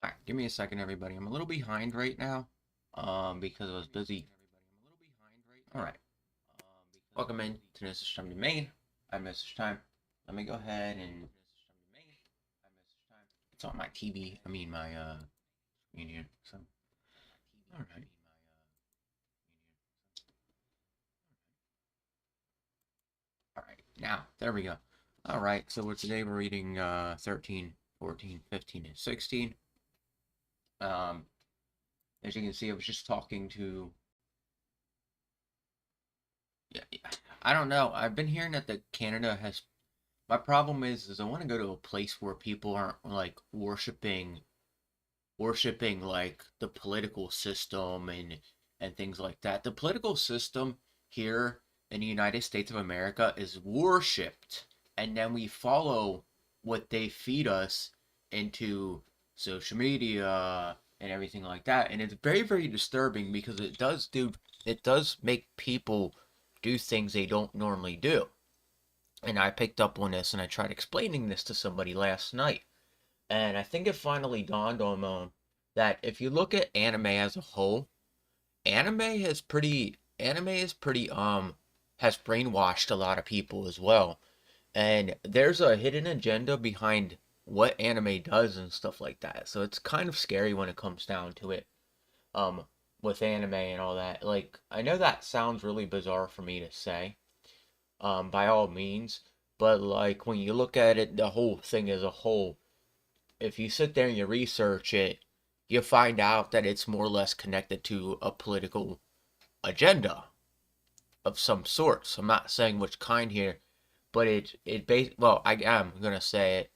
Alright, give me a second, everybody. I'm a little behind right now, because I was busy. Alright, welcome in to Message Time to Maine. I'm Message Time. Let me go ahead and it's on my TV. I mean my screen here. So, alright, alright. Now, there we go. Alright, so today we're reading 13, 14, 15, and 16. Um, as you can see, I was just talking to. Yeah, I don't know. I've been hearing that Canada has. My problem is I want to go to a place where people aren't like worshiping like the political system and things like that. The political system here in the United States of America is worshipped, and then we follow what they feed us into social media and everything like that. And it's very, very disturbing because it does make people do things they don't normally do. And I picked up on this and I tried explaining this to somebody last night. And I think it finally dawned on them that if you look at anime as a whole, anime is pretty has brainwashed a lot of people as well. And there's a hidden agenda behind what anime does and stuff like that. So it's kind of scary when it comes down to it. Um with anime and all that. Like I know that sounds really bizarre for me to say, by all means, but like when you look at it, the whole thing as a whole, if you sit there and you research it, you find out that it's more or less connected to a political agenda of some sorts. I'm not saying which kind here, but I am gonna say it.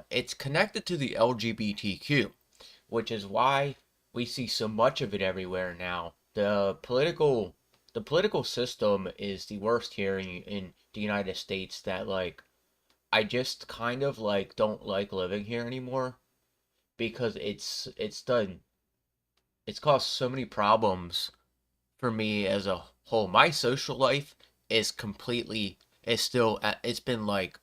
It's connected to the LGBTQ, which is why we see so much of it everywhere now. The political system is the worst here in the United States. That like I just kind of like don't like living here anymore because it's caused so many problems for me as a whole. My social life is completely is still it's been like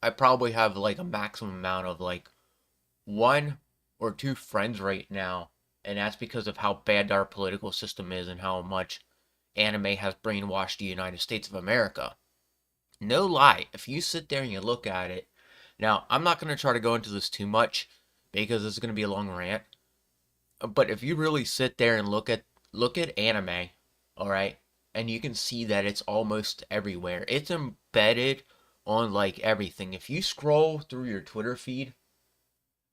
I probably have like a maximum amount of like one or two friends right now, and that's because of how bad our political system is and how much anime has brainwashed the United States of America. No lie, if you sit there and you look at it, now I'm not going to try to go into this too much because this is going to be a long rant, but if you really sit there and look at anime, all right, and you can see that it's almost everywhere. It's embedded on like everything. If you scroll through your Twitter feed,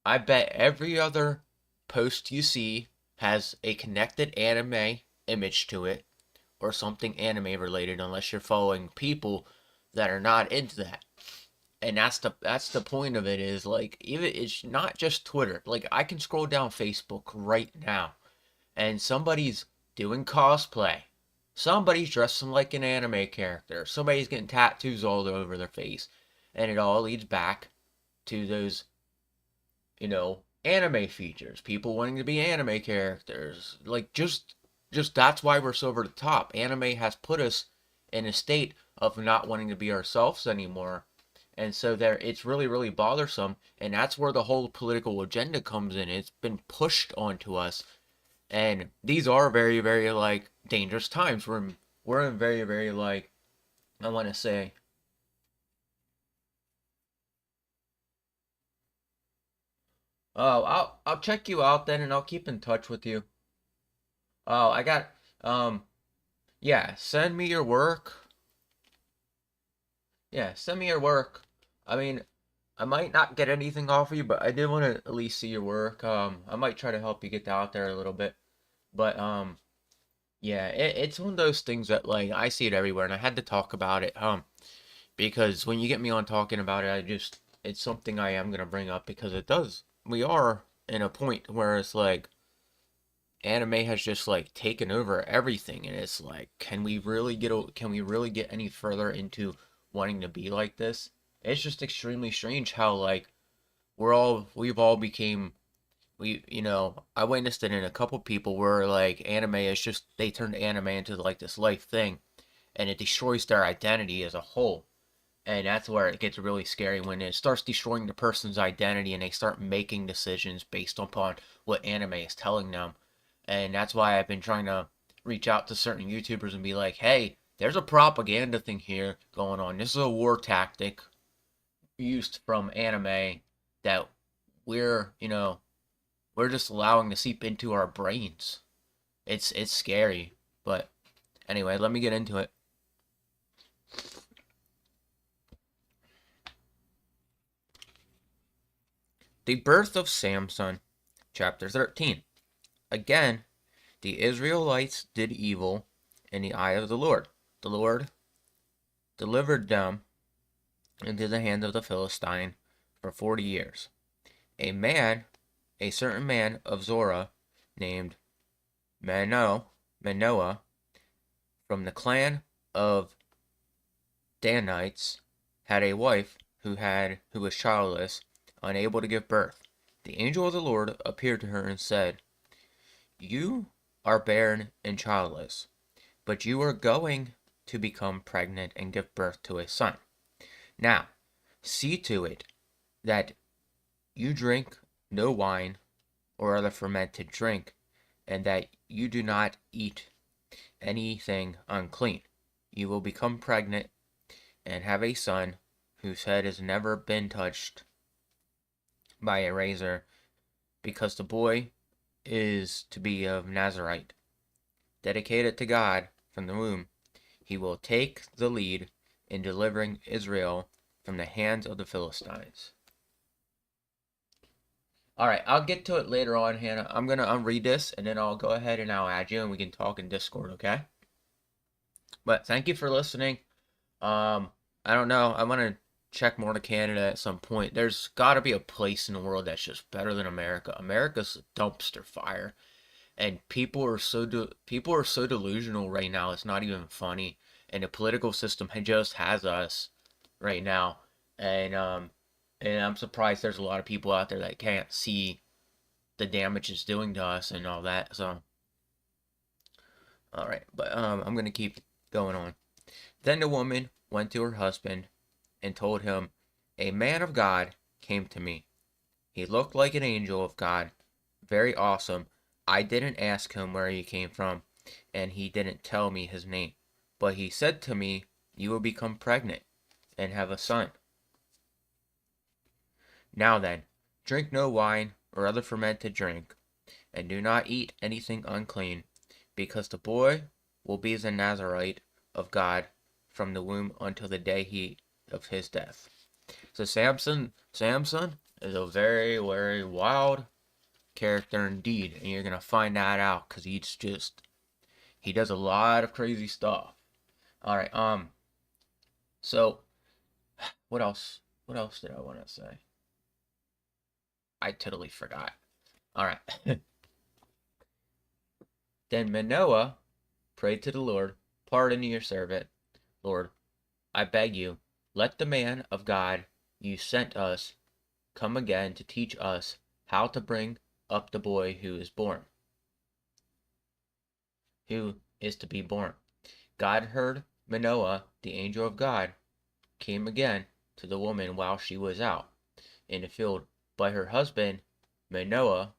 I bet every other post you see has a connected anime image to it or something anime related unless you're following people that are not into that. And that's the point of it is like even it's not just Twitter. Like I can scroll down Facebook right now and somebody's doing cosplay. Somebody's dressing like an anime character. Somebody's getting tattoos all over their face. And it all leads back to those, anime features. People wanting to be anime characters. Like just that's why we're so over the top. Anime has put us in a state of not wanting to be ourselves anymore. And so there it's really, really bothersome. And that's where the whole political agenda comes in. It's been pushed onto us, and these are very, very like dangerous times. We're in very, very like I want to say. Oh, I'll check you out then, and I'll keep in touch with you. Oh, I got yeah. Send me your work. Yeah, send me your work. I mean, I might not get anything off of you, but I did want to at least see your work. I might try to help you get out there a little bit, but yeah, it's one of those things that like I see it everywhere, and I had to talk about it. Because when you get me on talking about it, it's something I am gonna bring up because it does. We are in a point where it's like anime has just like taken over everything, and it's like, can we really get any further into wanting to be like this? It's just extremely strange how like we've all became I witnessed it in a couple people where like anime is just they turned anime into like this life thing, and it destroys their identity as a whole. And that's where it gets really scary when it starts destroying the person's identity and they start making decisions based upon what anime is telling them. And that's why I've been trying to reach out to certain YouTubers and be like, hey, there's a propaganda thing here going on. This is a war tactic used from anime that we're just allowing to seep into our brains. It's scary. But anyway, let me get into it. The birth of Samson, chapter 13. Again, the Israelites did evil in the eye of the Lord. The Lord delivered them into the hand of the Philistine for 40 years. A certain man of Zorah, named Manoah, from the clan of Danites, had a wife who was childless, unable to give birth. The angel of the Lord appeared to her and said, "You are barren and childless, but you are going to become pregnant and give birth to a son. Now, see to it that you drink no wine or other fermented drink, and that you do not eat anything unclean. You will become pregnant and have a son whose head has never been touched by a razor, because the boy is to be of Nazarite, dedicated to God from the womb. He will take the lead in delivering Israel from the hands of the Philistines." Alright, I'll get to it later on, Hannah. I'm going to unread this, and then I'll go ahead and I'll add you, and we can talk in Discord, okay? But thank you for listening. I don't know. I want to check more to Canada at some point. There's got to be a place in the world that's just better than America. America's a dumpster fire, and people are so delusional right now. It's not even funny, and the political system just has us right now, and I'm surprised there's a lot of people out there that can't see the damage it's doing to us and all that. So, all right, but I'm gonna keep going on. Then the woman went to her husband and told him, "A man of God came to me. He looked like an angel of God, very awesome. I didn't ask him where he came from, and he didn't tell me his name. But he said to me, 'You will become pregnant and have a son. Now then, drink no wine or other fermented drink, and do not eat anything unclean, because the boy will be the Nazarite of God from the womb until the day of his death.'" So Samson is a very, very wild character indeed, and you're gonna find that out because he does a lot of crazy stuff. All right, so what else? What else did I want to say? I totally forgot. All right. Then Manoah prayed to the Lord, "Pardon your servant, Lord. I beg you, let the man of God you sent us come again to teach us how to bring up the boy who to be born." God heard Manoah. The angel of God came again to the woman while she was out in the field, but her husband Manoah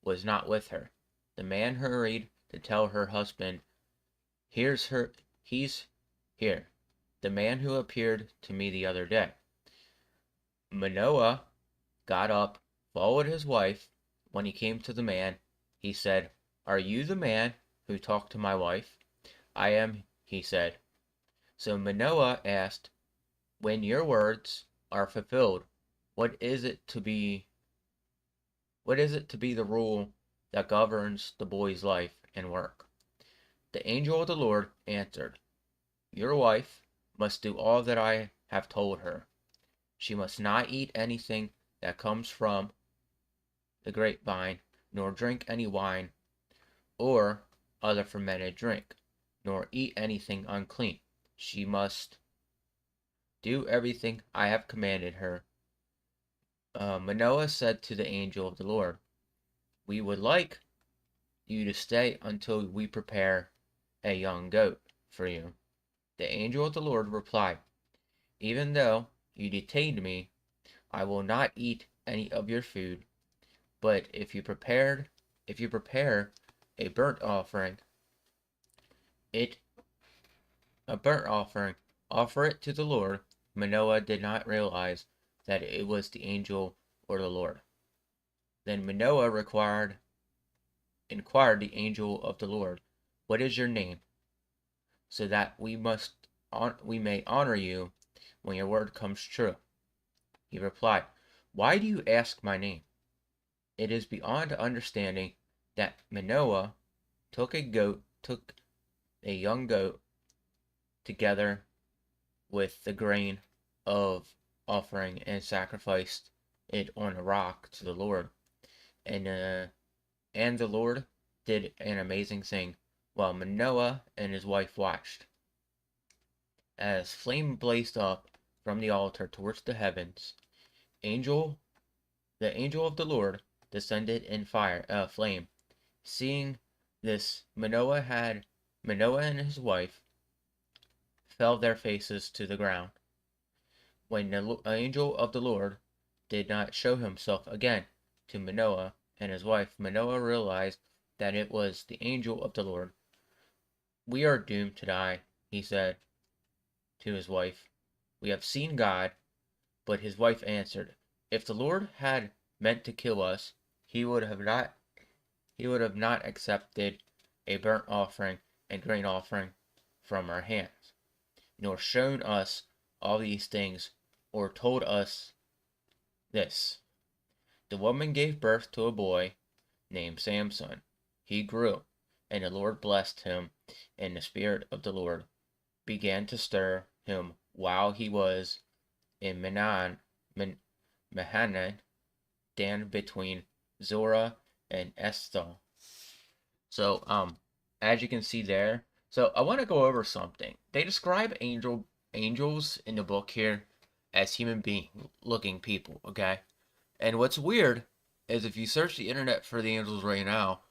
was not with her. The man hurried to tell her husband, "Here's her he's here, the man who appeared to me the other day." Manoah got up, followed his wife. When he came to the man, he said, "Are you the man who talked to my wife?" "I am," he said. So Manoah asked, "When your words are fulfilled, what is it to be the rule that governs the boy's life and work?" The angel of the Lord answered, "Your wife must do all that I have told her. She must not eat anything that comes from the grapevine, nor drink any wine or other fermented drink, nor eat anything unclean. She must do everything I have commanded her." Manoah said to the angel of the Lord, "We would like you to stay until we prepare a young goat for you." The angel of the Lord replied, Even though you detained me, I will not eat any of your food. But if you prepare a burnt offering, it a burnt offering, offer it to the Lord. Manoah did not realize that it was the angel or the Lord. Then Manoah inquired the angel of the Lord, "What is your name, so that we may honor you when your word comes true?" He replied, "Why do you ask my name? It is beyond understanding that Manoah took a young goat together with the grain of offering and sacrificed it on a rock to the Lord. And the Lord did an amazing thing while Manoah and his wife watched. As flame blazed up from the altar towards the heavens, angel the angel of the Lord descended in flame. Seeing this, Manoah and his wife fell their faces to the ground. When the angel of the Lord did not show himself again to Manoah and his wife, Manoah realized that it was the angel of the Lord. "We are doomed to die," he said to his wife. "We have seen God." But his wife answered, "If the Lord had meant to kill us, he would have not accepted a burnt offering and grain offering from our hands, nor shown us all these things, or told us this." The woman gave birth to a boy named Samson. He grew, and the Lord blessed him, and the Spirit of the Lord began to stir him while he was in Mahanaim, Dan, between Zorah and Eshtaol. So, as you can see there, so I want to go over something. They describe angels in the book here as human being looking people, okay? And what's weird is if you search the internet for the angels right now,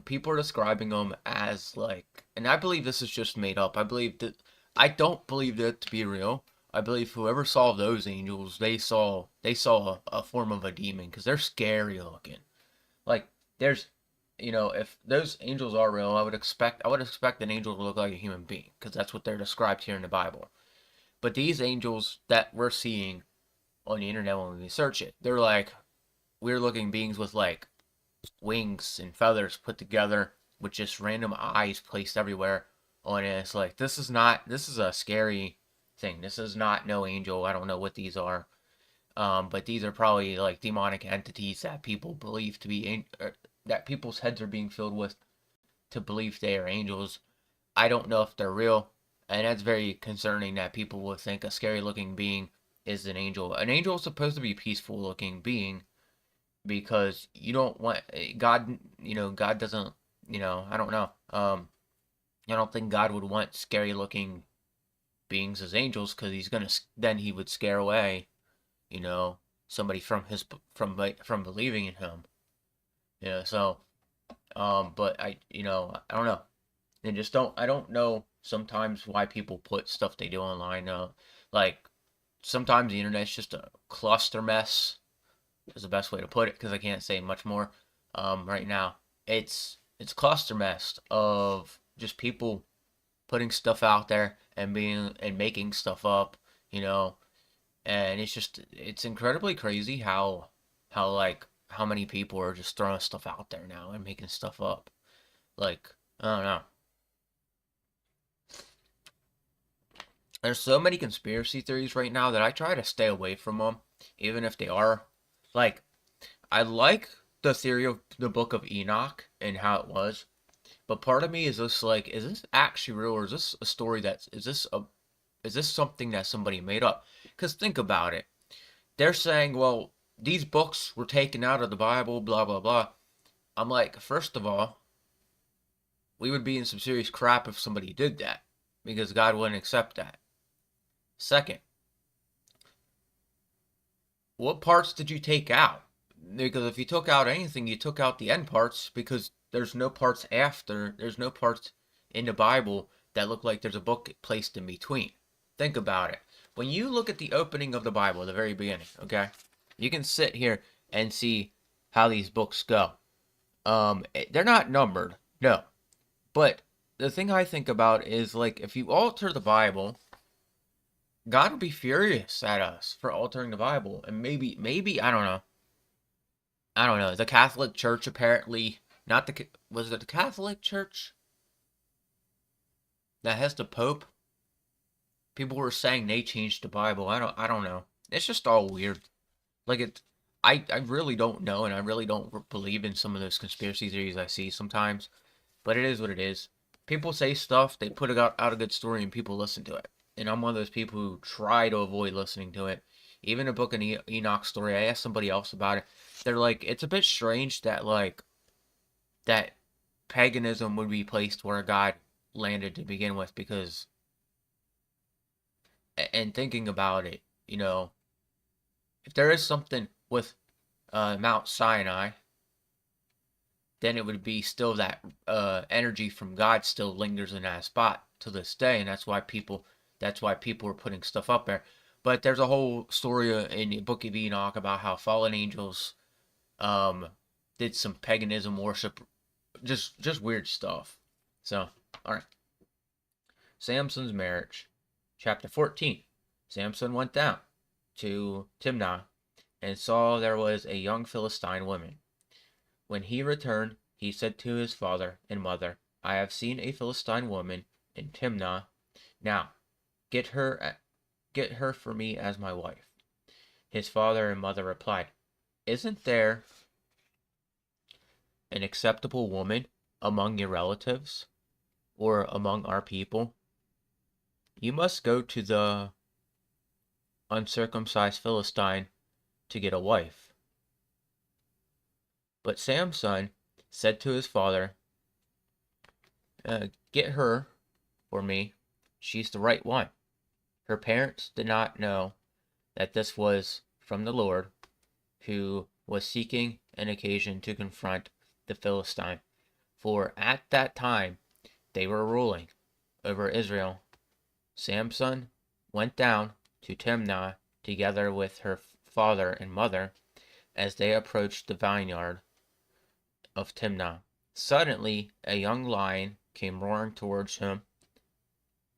people are describing them as like, and I believe this is just made up. I don't believe that to be real. I believe whoever saw those angels, they saw a form of a demon because they're scary looking. Like there's, if those angels are real, I would expect an angel to look like a human being because that's what they're described here in the Bible. But these angels that we're seeing on the internet when we search it, they're like weird looking beings with like wings and feathers put together with just random eyes placed everywhere on it. It's like this is a scary thing. This is not no angel. I don't know what these are. But these are probably like demonic entities that people believe to be that people's heads are being filled with to believe they are angels. I don't know if they're real, and that's very concerning that people will think a scary looking being is an angel. An angel is supposed to be a peaceful looking being because you don't want God. God doesn't. I don't know. I don't think God would want scary looking beings as angels because then he would scare away, you know, somebody from believing in him. So but I don't know. And just don't I don't know sometimes why people put stuff they do online. Like sometimes the internet's just a cluster mess is the best way to put it because I can't say much more right now. It's cluster mess of just people putting stuff out there and making stuff up, you know, and it's incredibly crazy how many people are just throwing stuff out there now and making stuff up. Like I don't know. There's so many conspiracy theories right now that I try to stay away from them, even if they are like I like the theory of the Book of Enoch and how it was, but part of me is just like, is this actually real, or is this a story is this something that somebody made up? Because think about it. They're saying, well, these books were taken out of the Bible, blah blah blah. I'm like, first of all, we would be in some serious crap if somebody did that, because God wouldn't accept that. Second, what parts did you take out? Because if you took out anything, you took out the end parts because there's no parts in the Bible that look like there's a book placed in between. Think about it. when you look at the opening of the Bible, the very beginning, okay, you can sit here and see how these books go. They're not numbered, no. But the thing I think about is like if you alter the Bible, God will be furious at us for altering the Bible, and maybe I don't know. I don't know. The Catholic Church apparently not the was it the Catholic Church that has the Pope? People were saying they changed the Bible. I don't know. It's just all weird. Like it I really don't know, and I really don't believe in some of those conspiracy theories I see sometimes. But it is what it is. People say stuff, they put out a good story, and people listen to it. And I'm one of those people who try to avoid listening to it. Even a book an Enoch story, I asked somebody else about it. They're like, it's a bit strange that that paganism would be placed where God landed to begin with, because and thinking about it, if there is something with Mount Sinai, then it would be still that energy from God still lingers in that spot to this day, and that's why people are putting stuff up there. But there's a whole story in the Book of Enoch about how fallen angels um, did some paganism worship, just weird stuff. So, all right, Samson's marriage, chapter 14. Samson went down to Timnah and saw there was a young Philistine woman. When he returned, he said to his father and mother, I have seen a Philistine woman in Timnah. Now, get her for me as my wife. His father and mother replied, Isn't there an acceptable woman among your relatives or among our people? You must go to the uncircumcised Philistine to get a wife. But Samson said to his father, Get her for me. She's the right one. Her parents did not know that this was from the Lord, who was seeking an occasion to confront the Philistine, for at that time they were ruling over Israel. Samson went down to Timnah together with her father and mother. As they approached the vineyard of Timnah, suddenly a young lion came roaring towards him.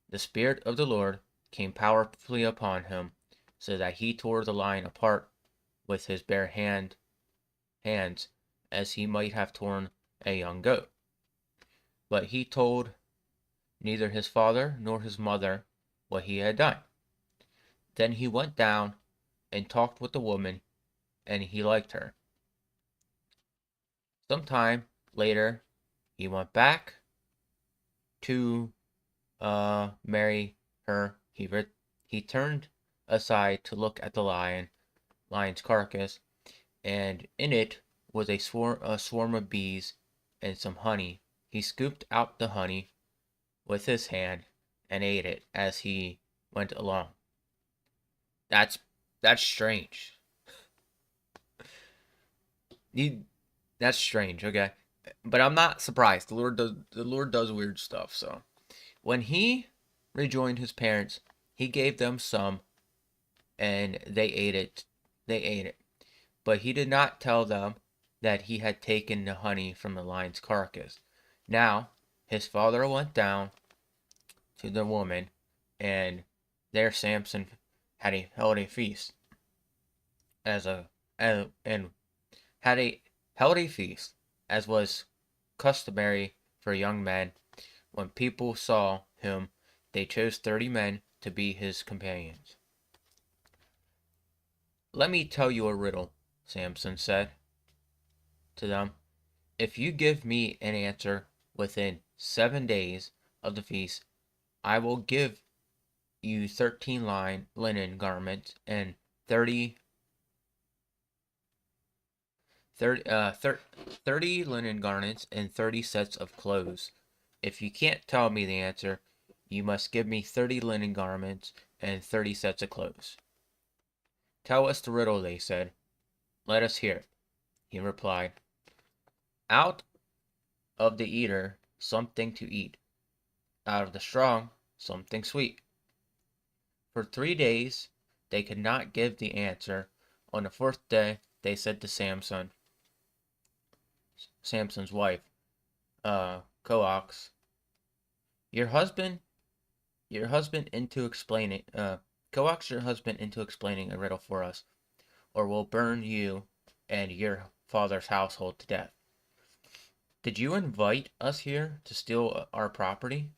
The Spirit of the Lord came powerfully upon him, so that he tore the lion apart with his bare hands, as he might have torn a young goat. But he told neither his father nor his mother what he had done. Then he went down and talked with the woman, and he liked her. Some time later, he went back to marry her. He turned aside to look at the lion's carcass, and in it was a swarm of bees and some honey. He scooped out the honey with his hand and ate it as he went along. That's strange. That's strange, okay? But I'm not surprised. The Lord does weird stuff, so when he rejoined his parents, he gave them some and they ate it. But he did not tell them that he had taken the honey from the lion's carcass. Now, his father went down to the woman, and there Samson held a feast and held a feast as was customary for young men. When people saw him, they chose 30 men to be his companions. Let me tell you a riddle, Samson said to them. If you give me an answer within 7 days of the feast, I will give you 13 linen garments and 30 linen garments and 30 sets of clothes. If you can't tell me the answer, you must give me 30 linen garments and 30 sets of clothes. Tell us the riddle, they said. Let us hear it. He replied, Out of the eater, something to eat. Out of the strong, something sweet. For 3 days they could not give the answer. On the fourth day they said to Samson's wife, Coax, your husband your husband into explaining coax your husband into explaining a riddle for us, or we'll burn you and your father's household to death. Did you invite us here to steal our property?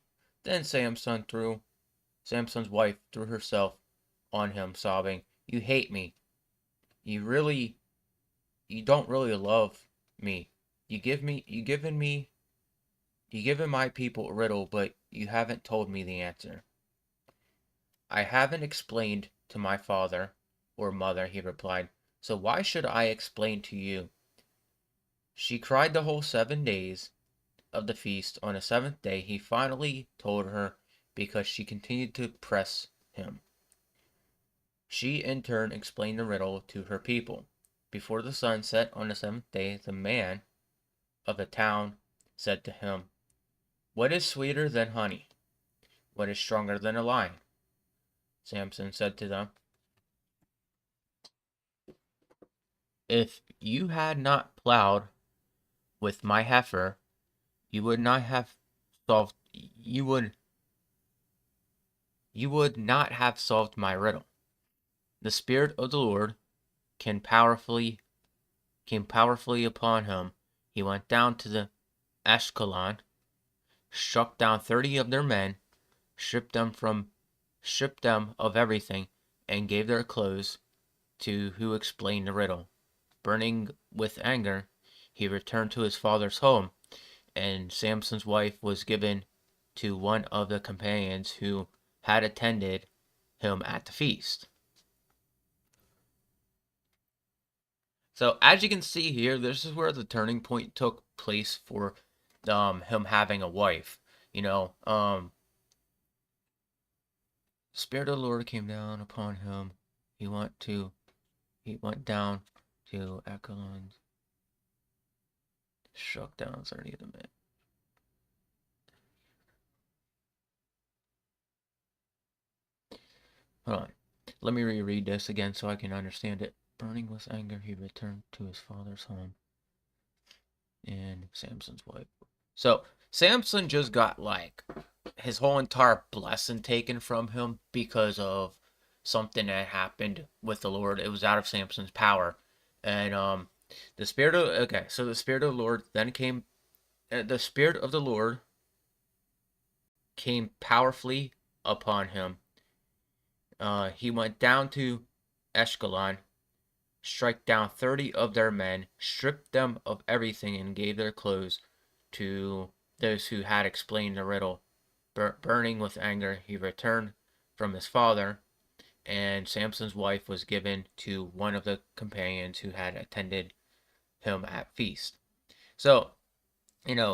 Then Samson's wife threw herself on him, sobbing, "You hate me. You really you don't really love me. You given my people a riddle, but you haven't told me the answer." "I haven't explained to my father or mother," he replied, "so why should I explain to you?" She cried the whole 7 days of the feast. On the seventh day he finally told her, because she continued to press him. She in turn explained the riddle to her people. Before the sun set on the seventh day, the man of the town said to him, "What is sweeter than honey? What is stronger than a lion?" Samson said to them, "If you had not plowed with my heifer, you would not have solved you would not have solved my riddle. The Spirit of the Lord came powerfully upon him. He went down to the Ashkelon, struck down 30 of their men, stripped them of everything, and gave their clothes to who explained the riddle. Burning with anger, he returned to his father's home, and Samson's wife was given to one of the companions who had attended him at the feast. So as you can see here, this is where the turning point took place for him having a wife. Spirit of the Lord came down upon him. He went down to Ashkelon, struck down 30 of the men. Hold on. Let me reread this again so I can understand it. Burning with anger, he returned to his father's home and Samson's wife. So Samson just got like his whole entire blessing taken from him because of something that happened with the Lord. It was out of Samson's power, and the spirit of the Spirit of the Lord then came. The Spirit of the Lord came powerfully upon him. He went down to Ashkelon, struck down 30 of their men, stripped them of everything, and gave their clothes to those who had explained the riddle. Burning with anger, he returned from his father, and Samson's wife was given to one of the companions who had attended him at feast. So,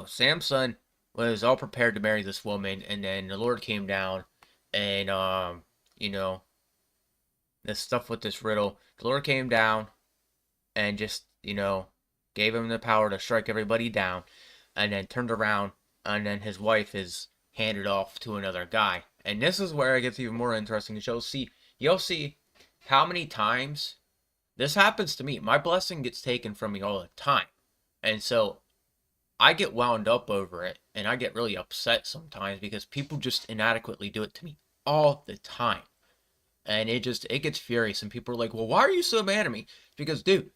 Samson was all prepared to marry this woman, and then the Lord came down, and this stuff with this riddle, the Lord came down and just, gave him the power to strike everybody down, and then turned around, and then his wife is handed off to another guy. And this is where it gets even more interesting. You'll see how many times this happens to me. My blessing gets taken from me all the time. And so I get wound up over it, and I get really upset sometimes because people just inadequately do it to me all the time. And it gets furious, and people are like, "Well, why are you so mad at me?" Because, dude,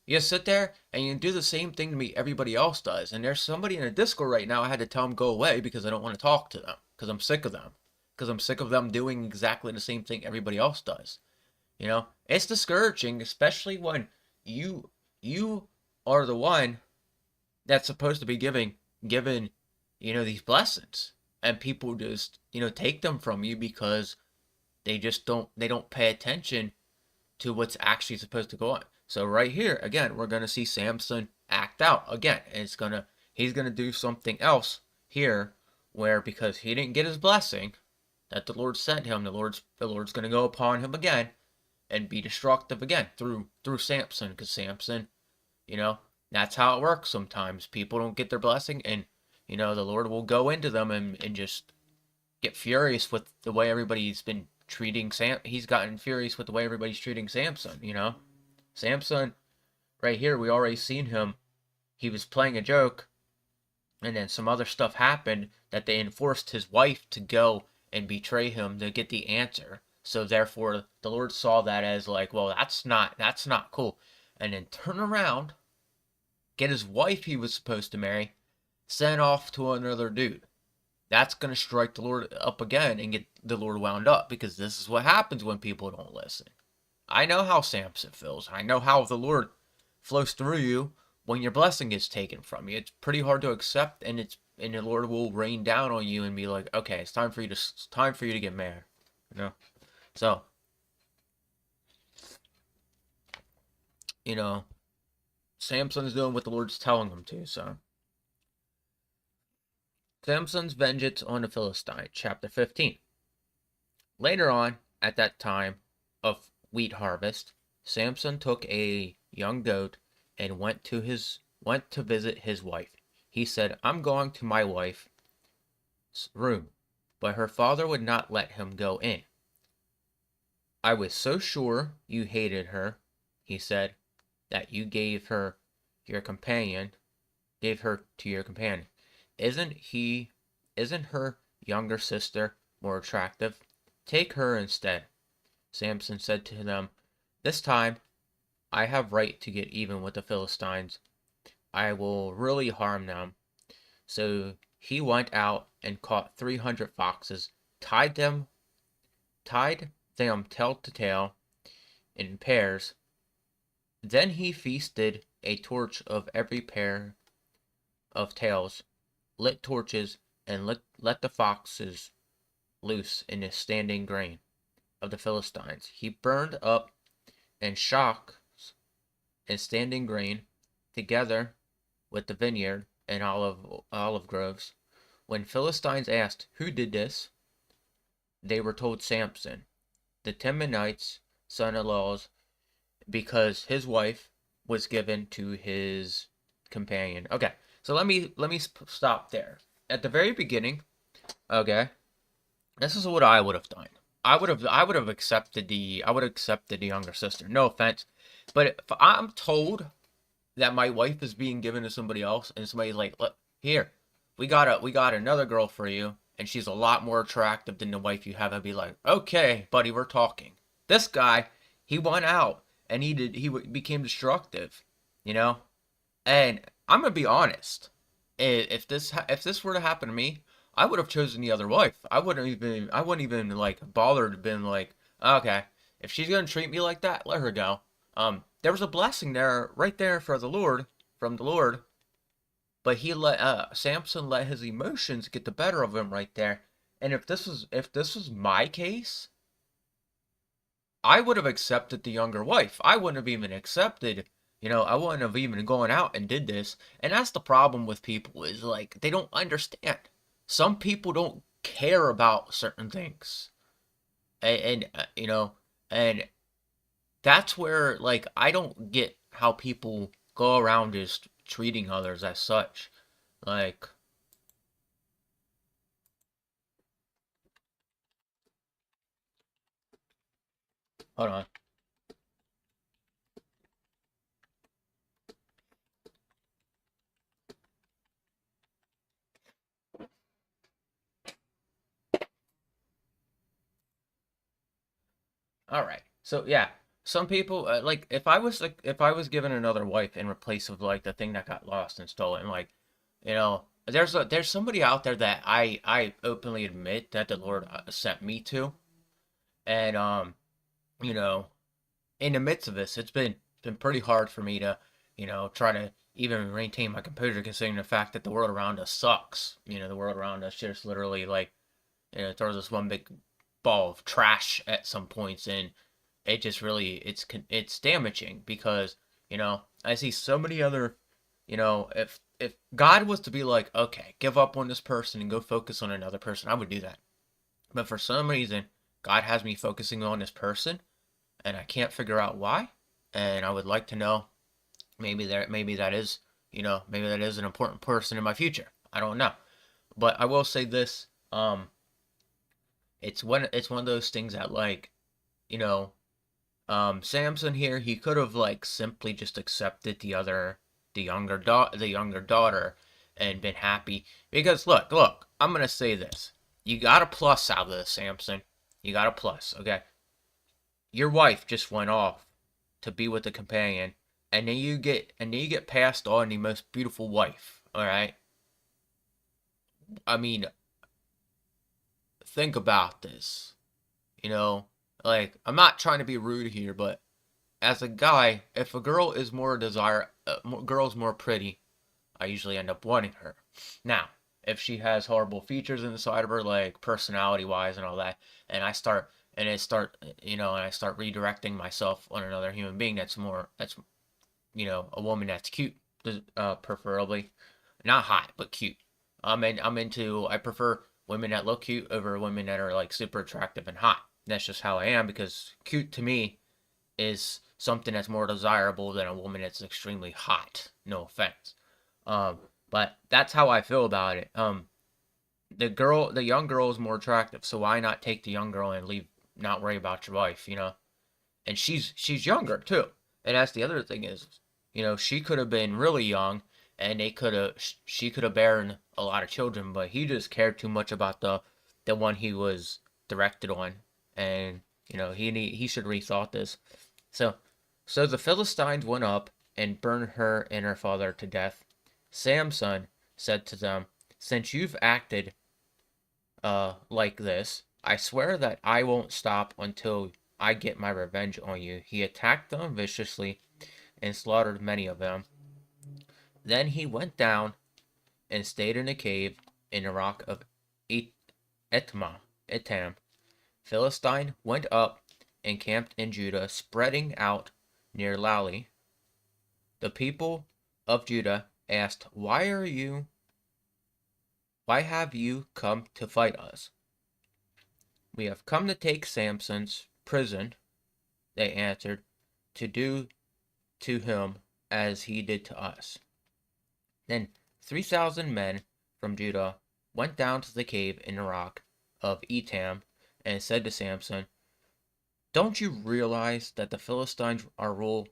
you sit there and you do the same thing to me everybody else does. And there's somebody in a Discord right now, I had to tell them go away because I don't want to talk to them. Because I'm sick of them. Because I'm sick of them doing exactly the same thing everybody else does. It's discouraging, especially when you are the one that's supposed to be given, these blessings. And people just, take them from you because they don't pay attention to what's actually supposed to go on. So right here, again, we're going to see Samson act out again. And he's going to do something else here where, because he didn't get his blessing that the Lord sent him, the Lord's going to go upon him again and be destructive again through Samson. Because Samson, that's how it works sometimes. People don't get their blessing, and, the Lord will go into them and just get furious with the way everybody's been treating he's gotten furious with the way everybody's treating Samson, you know? Samson, right here, we already seen him. He was playing a joke, and then some other stuff happened that they enforced his wife to go and betray him to get the answer. So therefore, the Lord saw that as like, well, that's not cool. And then turn around, get his wife he was supposed to marry, sent off to another dude. That's going to strike the Lord up again and get the Lord wound up, because this is what happens when people don't listen. I know how Samson feels. I know how the Lord flows through you when your blessing is taken from you. It's pretty hard to accept, and the Lord will rain down on you and be like, okay, it's time for you to get mad. You know? So, you know, Samson's doing what the Lord's telling him to, so. Samson's vengeance on the Philistine, chapter 15. Later on, at that time of wheat harvest, Samson took a young goat and went to visit his wife. He said, I'm going to my wife's room, but her father would not let him go in. I was so sure you hated her, he said, that you gave her to your companion. Isn't her younger sister more attractive? Take her instead. Samson said to them, this time I have right to get even with the Philistines. I will really harm them. So he went out and caught 300 foxes, tied them tail to tail in pairs. Then he feasted a torch of every pair of tails, lit torches, and let the foxes loose in the standing grain of the Philistines. He burned up and shocks and standing grain together with the vineyard and olive groves. When Philistines asked, who did this? They were told Samson, the Timonite's son-in-law's, because his wife was given to his companion. Okay, so let me stop there. At the very beginning, okay, this is what I would have done. I would have accepted the younger sister. No offense, but if I'm told that my wife is being given to somebody else, and somebody's like, look, here, we got another girl for you, and she's a lot more attractive than the wife you have, I'd be like, okay, buddy, we're talking. This guy, he went out and he became destructive, you know. And I'm gonna be honest, if this were to happen to me, I would have chosen the other wife. I wouldn't even like bothered been like, okay, if she's gonna treat me like that, let her go. There was a blessing there, right there for the Lord, from the Lord, but Samson let his emotions get the better of him right there. And if this was my case, I would have accepted the younger wife. I wouldn't have even accepted, I wouldn't have even gone out and did this. And that's the problem with people, is like, they don't understand. Some people don't care about certain things. And that's where, like, I don't get how people go around just treating others as such. Like, hold on. All right. So yeah, some people like, if I was given another wife in replace of like the thing that got lost and stolen, like, there's somebody out there that I openly admit that the Lord sent me to, and you know, in the midst of this, it's been pretty hard for me to, try to even maintain my composure, considering the fact that the world around us sucks. The world around us just literally, like, throws us one big ball of trash at some points, and it just really, it's damaging, because I see so many other, if God was to be like, okay, give up on this person and go focus on another person, I would do that. But for some reason, God has me focusing on this person, and I can't figure out why. And I would like to know, maybe that is, maybe that is an important person in my future. I don't know. But I will say this, it's one of those things that, like, you know, Samson here, he could have, like, simply just accepted the younger daughter and been happy. Because look, I'm gonna say this. You got a plus out of this, Samson. You got a plus, okay? Your wife just went off to be with a companion, and then you get passed on the most beautiful wife, alright? I mean, think about this. You know, like, I'm not trying to be rude here, but as a guy, if a girl is girl's more pretty, I usually end up wanting her. Now, if she has horrible features inside of her, like personality wise and all that, and I start redirecting myself on another human being that's a woman that's cute, preferably not hot but cute. I prefer women that look cute over women that are like super attractive and hot. That's just how I am, because cute to me is something that's more desirable than a woman that's extremely hot. No offense. Um, but that's how I feel about it. The young girl is more attractive, so why not take the young girl and leave, not worry about your wife, you know? And she's younger too. And that's the other thing is, she could have been really young, and she could have borne a lot of children, but he just cared too much about the one he was directed on, and he should rethought this. So, so the Philistines went up and burned her and her father to death. Samson said to them, "Since you've acted like this, I swear that I won't stop until I get my revenge on you." He attacked them viciously and slaughtered many of them. Then he went down and stayed in a cave in the rock of Etam. Philistine went up and camped in Judah, spreading out near Lali. The people of Judah asked, Why have you come to fight us?" "We have come to take Samson's prison," they answered, "to do to him as he did to us." Then 3,000 men from Judah went down to the cave in the rock of Etam and said to Samson, "Don't you realize that the Philistines are rules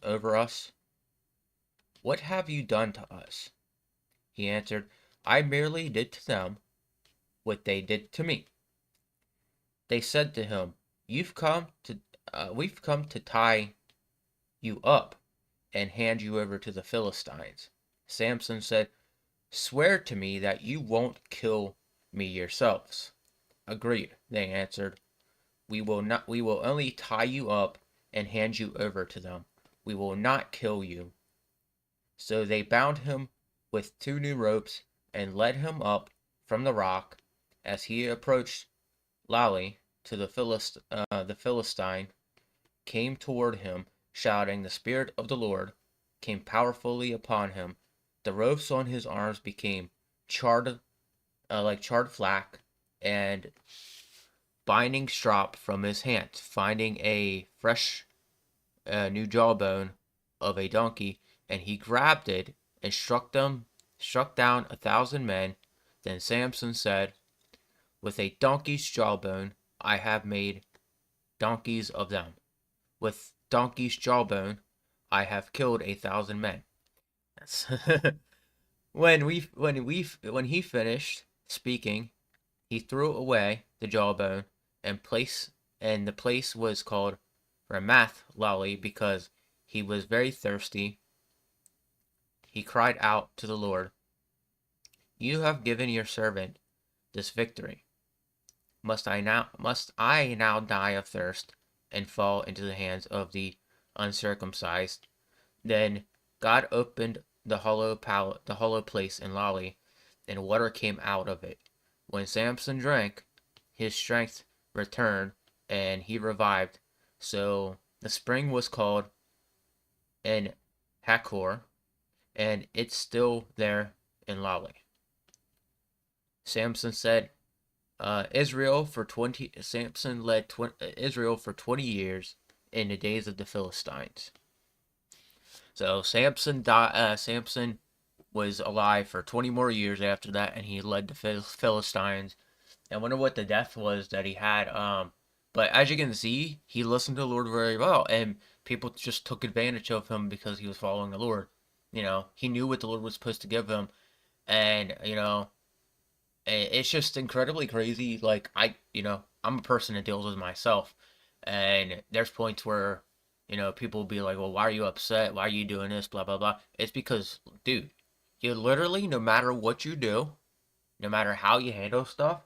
over us? What have you done to us?" He answered, "I merely did to them what they did to me." They said to him, We've come to tie you up and hand you over to the Philistines." Samson said, "Swear to me that you won't kill me yourselves." "Agreed," they answered. We will only tie you up and hand you over to them. We will not kill you." So they bound him with 2 new ropes and led him up from the rock. As he approached Lali, the Philistine came toward him, shouting. The Spirit of the Lord came powerfully upon him. The ropes on his arms became charred, like charred flax, and bindings dropped from his hands. Finding a fresh new jawbone of a donkey, and he grabbed it and struck down 1,000 men. Then Samson said, "With a donkey's jawbone I have made donkeys of them. With donkey's jawbone I have killed 1,000 men." When he finished speaking, he threw away the jawbone, and the place was called Ramath Lali, because he was very thirsty. He cried out to the Lord, "You have given your servant this victory. Must I now die of thirst and fall into the hands of the uncircumcised?" Then God opened the hollow place in Lali, and water came out of it. When Samson drank, his strength returned, and he revived. So the spring was called En Hakor, and it's still there in Lali. Samson led Israel for 20 years in the days of the Philistines. So Samson was alive for 20 more years after that, and he led the Philistines I wonder what the death was that he had. But as you can see, he listened to the Lord very well, and people just took advantage of him because he was following the Lord. He knew what the Lord was supposed to give him, and it's just incredibly crazy. Like I'm a person that deals with myself, and there's points where people will be like, "Well, why are you upset? Why are you doing this? Blah blah blah." It's because, dude, you literally, no matter what you do, no matter how you handle stuff,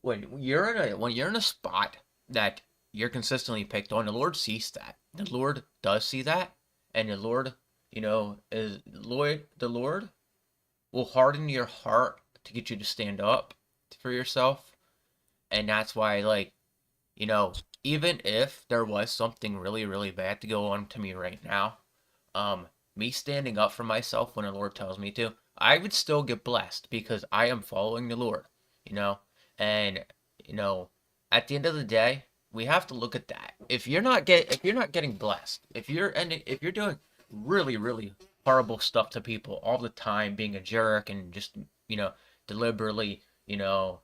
when you're in a spot that you're consistently picked on, the Lord sees that. The Lord does see that, and the Lord, is Lord. The Lord will harden your heart to get you to stand up for yourself, and that's why, like, you know, even if there was something really, really bad to go on to me right now, me standing up for myself when the Lord tells me to, I would still get blessed because I am following the Lord, you know, and you know, at the end of the day, we have to look at that. If you're not getting blessed, if you're doing really, really horrible stuff to people all the time, being a jerk and just you know deliberately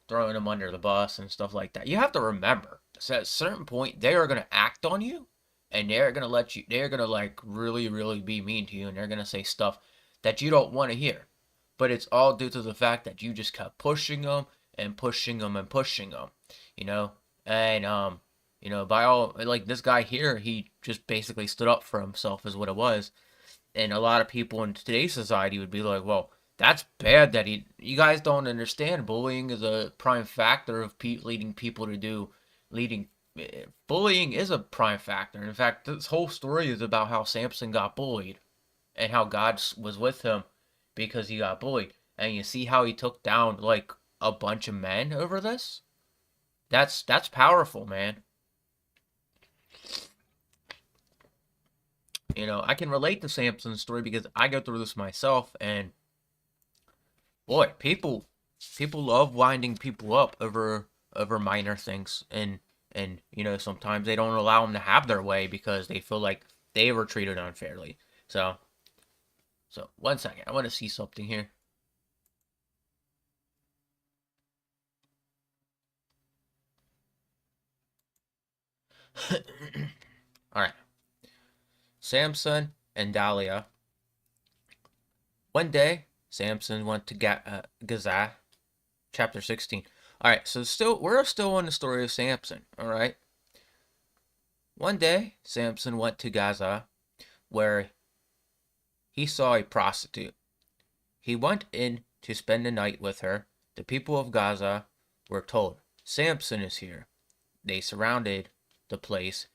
throwing them under the bus and stuff like that, you have to remember, so at a certain point, they are gonna act on you, and they're gonna like really, really be mean to you, and they're gonna say stuff that you don't want to hear. But it's all due to the fact that you just kept pushing them and pushing them and pushing them, you know? And, by all, like this guy here, he just basically stood up for himself, is what it was. And a lot of people in today's society would be like, well, that's bad that you guys don't understand. Bullying is a prime factor of leading. Bullying is a prime factor. In fact, this whole story is about how Samson got bullied and how God was with him because he got bullied. And you see how he took down like a bunch of men over this? That's powerful, man. I can relate to Samson's story because I go through this myself, and boy, people love winding people up over minor things, and sometimes they don't allow them to have their way because they feel like they were treated unfairly. So one second, I want to see something here. All right, Samson and Dahlia. One day, Samson went to Gaza, chapter 16. All right, so we're still on the story of Samson. All right. One day, Samson went to Gaza, where he saw a prostitute. He went in to spend the night with her. The people of Gaza were told, Samson is here. They surrounded the place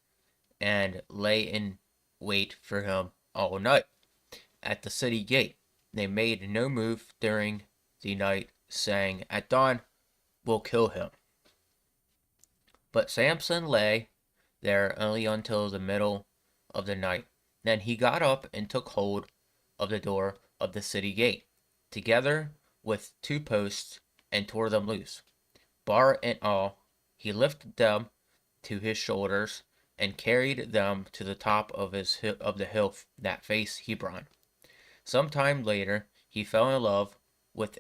and lay in wait for him all night. At the city gate, they made no move during the night, saying, at dawn, we'll kill him. But Samson lay there only until the middle of the night. Then he got up and took hold of the door of the city gate, together with two posts, and tore them loose. Bar and all, he lifted them to his shoulders and carried them to the top of the hill that faced Hebron. Some time later, he fell in love with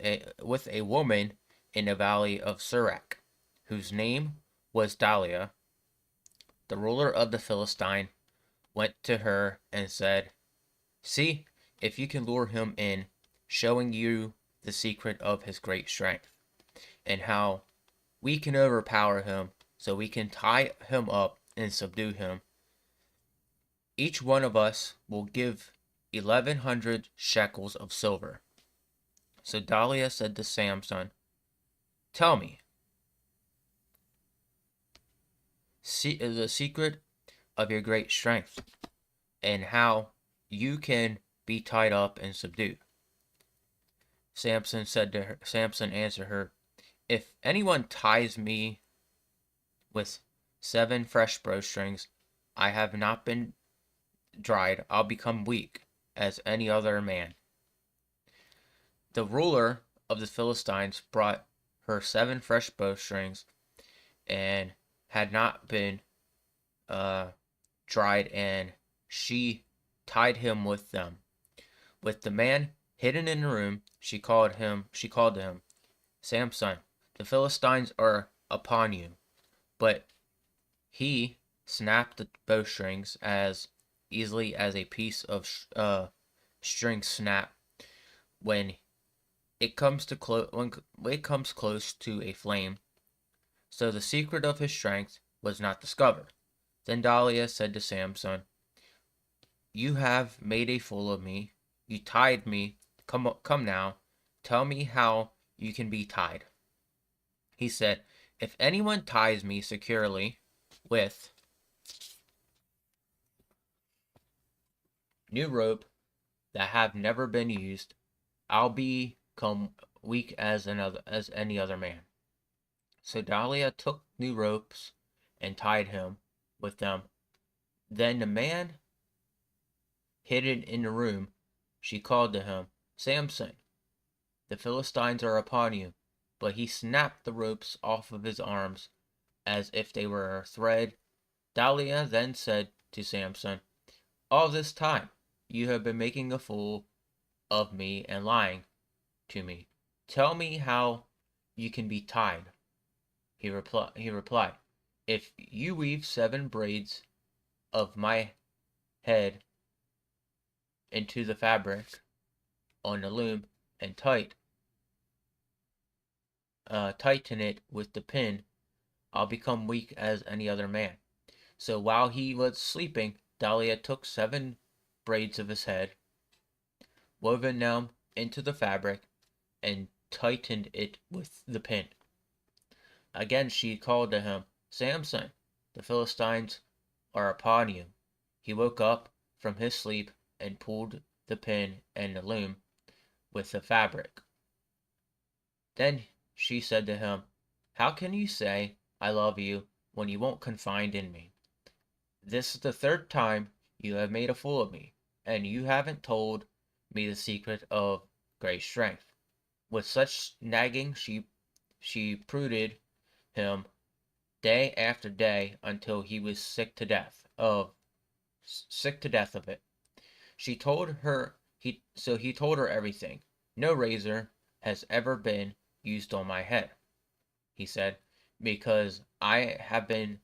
a woman in the valley of Sorek, whose name was Dahlia. The ruler of the Philistine went to her and said, see if you can lure him in, showing you the secret of his great strength, and how we can overpower him, so we can tie him up and subdue him. Each one of us will give 1,100 shekels of silver. So Dahlia said to Samson, tell me, the secret of your great strength, and how you can be tied up and subdued. Samson answered her, if anyone ties me with 7 fresh bowstrings, I have not been dried, I'll become weak as any other man. The ruler of the Philistines brought her 7 fresh bowstrings and had not been dried, and she tied him with them. With the man hidden in the room, she called to him, Samson, the Philistines are upon you. But he snapped the bowstrings as easily as a piece of string snap when when it comes close to a flame. So the secret of his strength was not discovered. Then Daliah said to Samson, "You have made a fool of me. You tied me. Come now. Tell me how you can be tied." He said, "If anyone ties me securely with new rope that have never been used, I'll become weak as any other man." So Daliah took new ropes and tied him with them. Then the man hidden in the room, she called to him, "Samson, the Philistines are upon you." But he snapped the ropes off of his arms as if they were thread. Daliah then said to Samson, "All this time you have been making a fool of me and lying to me. Tell me how you can be tied." He replied, "If you weave 7 braids of my head into the fabric on the loom and tighten it with the pin, I'll become weak as any other man." So while he was sleeping, Daliah took 7 braids of his head, woven them into the fabric, and tightened it with the pin. Again she called to him, "Samson, the Philistines are upon you." He woke up from his sleep and pulled the pin and the loom with the fabric. Then she said to him, "How can you say, 'I love you,' when you won't confide in me? This is the 3rd time you have made a fool of me, and you haven't told me the secret of great strength." With such nagging she prodded him day after day until he was sick to death of it. He told her everything. "No razor has ever been used on my head," he said, "because I have been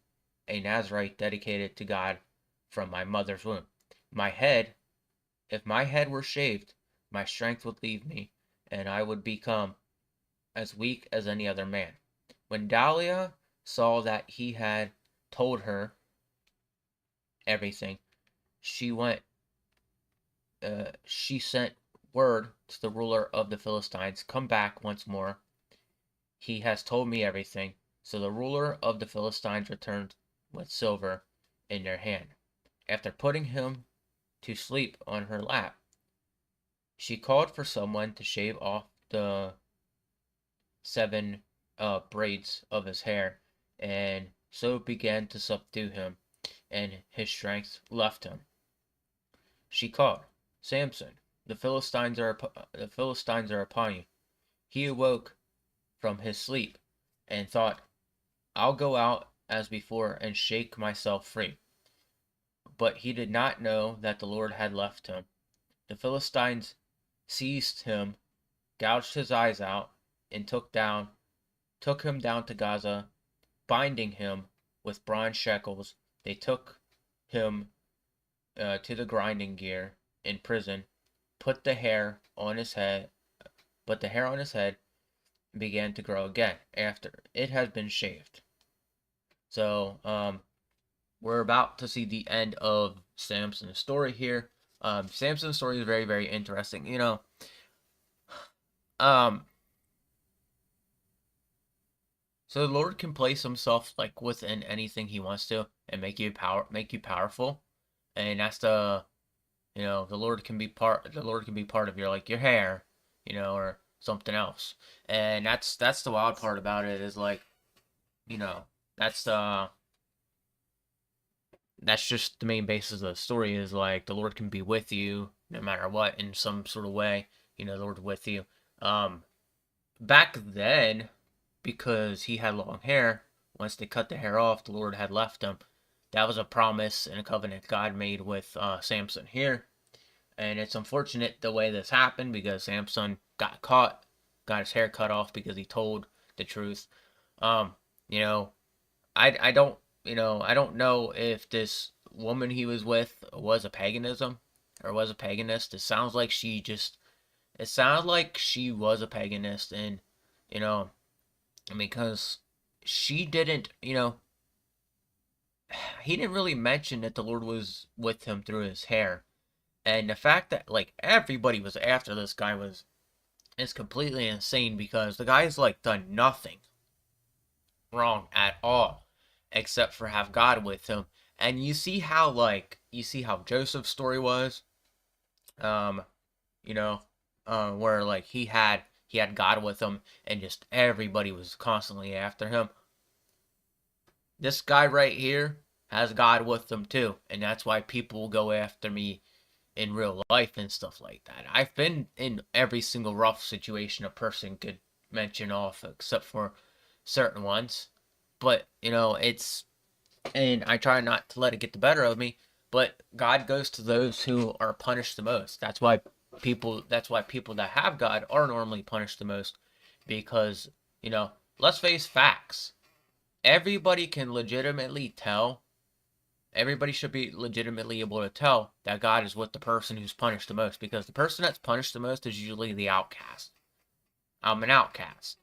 a Nazarite dedicated to God from my mother's womb. My head, if my head were shaved, my strength would leave me, and I would become as weak as any other man." When Daliah saw that he had told her everything, she went. She sent word to the ruler of the Philistines, "Come back once more. He has told me everything." So the ruler of the Philistines returned with silver in their hand. After putting him to sleep on her lap, she called for someone to shave off the 7 braids of his hair, and so began to subdue him, and his strength left him. She called, "Samson, the Philistines are upon you." He awoke from his sleep and thought, "I'll go out as before and shake myself free." But he did not know that the Lord had left him. The Philistines seized him, gouged his eyes out, and took him down to Gaza, binding him with bronze shackles. They took him to the grinding gear in prison, put the hair on his head, but the hair on his head began to grow again after it had been shaved. So, we're about to see the end of Samson's story here. Samson's story is very, very interesting. Um, so the Lord can place Himself like within anything He wants to, and make you powerful, and that's the Lord can be part of your hair, or something else, and that's the wild part about it is like, you know, that's the that's just the main basis of the story is like the Lord can be with you no matter what in some sort of way. The Lord with you. Um, Back then, because he had long hair, once they cut the hair off, the Lord had left him. That was a promise and a covenant God made with Samson here. And it's unfortunate the way this happened because Samson got caught, got his hair cut off because he told the truth. Um, you know, I don't I don't know if this woman he was with was a paganism or was a paganist. It sounds like she was a paganist, and you know because she didn't he didn't really mention that the Lord was with him through his hair. And the fact that like everybody was after this guy was is completely insane because the guy's like done nothing wrong at all except for have God with him. And you see how Joseph's story was, um, you know, where like he had God with him and just everybody was constantly after him. This guy right here has God with him too, and that's why people will go after me in real life and stuff like that. I've been in every single rough situation a person could mention off except for certain ones. But, and I try not to let it get the better of me, but God goes to those who are punished the most. That's why people that have God are normally punished the most because, let's face facts. Everybody can legitimately tell Everybody should be legitimately able to tell that God is with the person who's punished the most because the person that's punished the most is usually the outcast. I'm an outcast.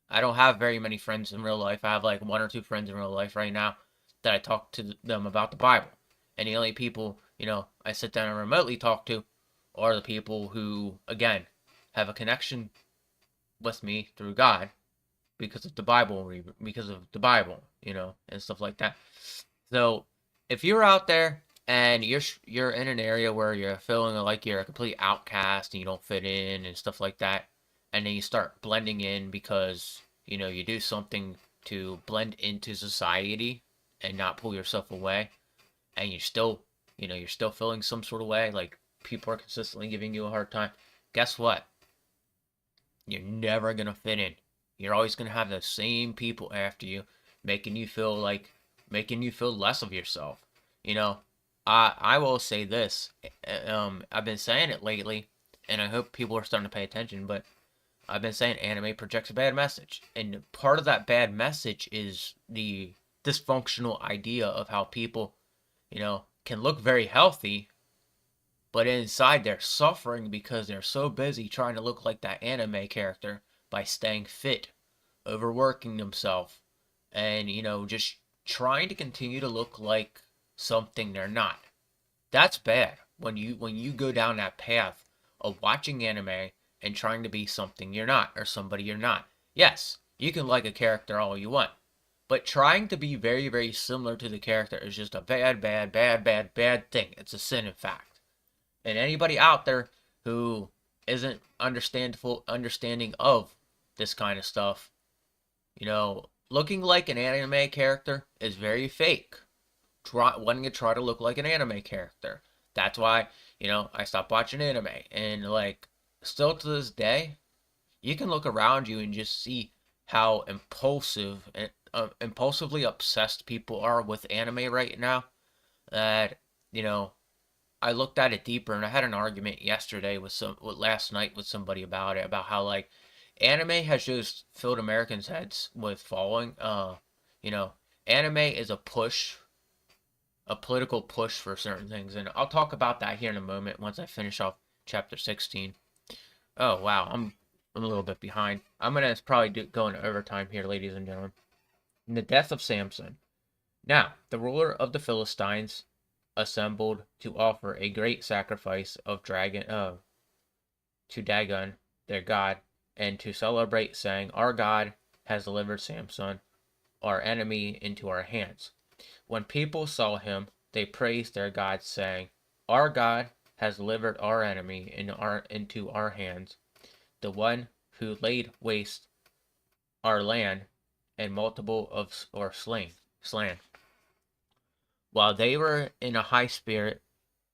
I don't have very many friends in real life. I have like one or two friends in real life right now that I talk to them about the Bible. And the only people, I sit down and remotely talk to are the people who, again, have a connection with me through God because of the Bible, and stuff like that. So if you're out there and you're in an area where you're feeling like you're a complete outcast and you don't fit in and stuff like that, and then you start blending in because you do something to blend into society and not pull yourself away, and you're still feeling some sort of way, like people are consistently giving you a hard time. Guess what? You're never gonna fit in. You're always gonna have the same people after you, making you feel like making you feel less of yourself. You know, I will say this. I've been saying it lately, and I hope people are starting to pay attention. But I've been saying anime projects a bad message, and part of that bad message is the dysfunctional idea of how people, can look very healthy, but inside they're suffering because they're so busy trying to look like that anime character by staying fit, overworking themselves, and just trying to continue to look like something they're not. That's bad when you go down that path of watching anime and trying to be something you're not or somebody you're not. Yes, you can like a character all you want, but trying to be very, very similar to the character is just a bad, bad, bad, bad, bad thing. It's a sin, in fact. And anybody out there who isn't understanding of this kind of stuff, looking like an anime character is very fake. Wanting to try to look like an anime character. That's why, I stopped watching anime. And like, still to this day, you can look around you and just see how impulsive and impulsively obsessed people are with anime right now. That, you know, I looked at it deeper, and I had an argument last night with somebody about it, about how like anime has just filled Americans' heads with following. You know, anime is a political push for certain things, and I'll talk about that here in a moment once I finish off chapter 16. Oh wow, I'm a little bit behind. I'm gonna probably go into overtime here, ladies and gentlemen. In the death of Samson. Now, the ruler of the Philistines assembled to offer a great sacrifice to Dagon, their god, and to celebrate, saying, "Our God has delivered Samson, our enemy, into our hands." When people saw him, they praised their God, saying, "Our God has delivered our enemy into our hands, the one who laid waste our land and multiple of or slain." While they were in a high spirit,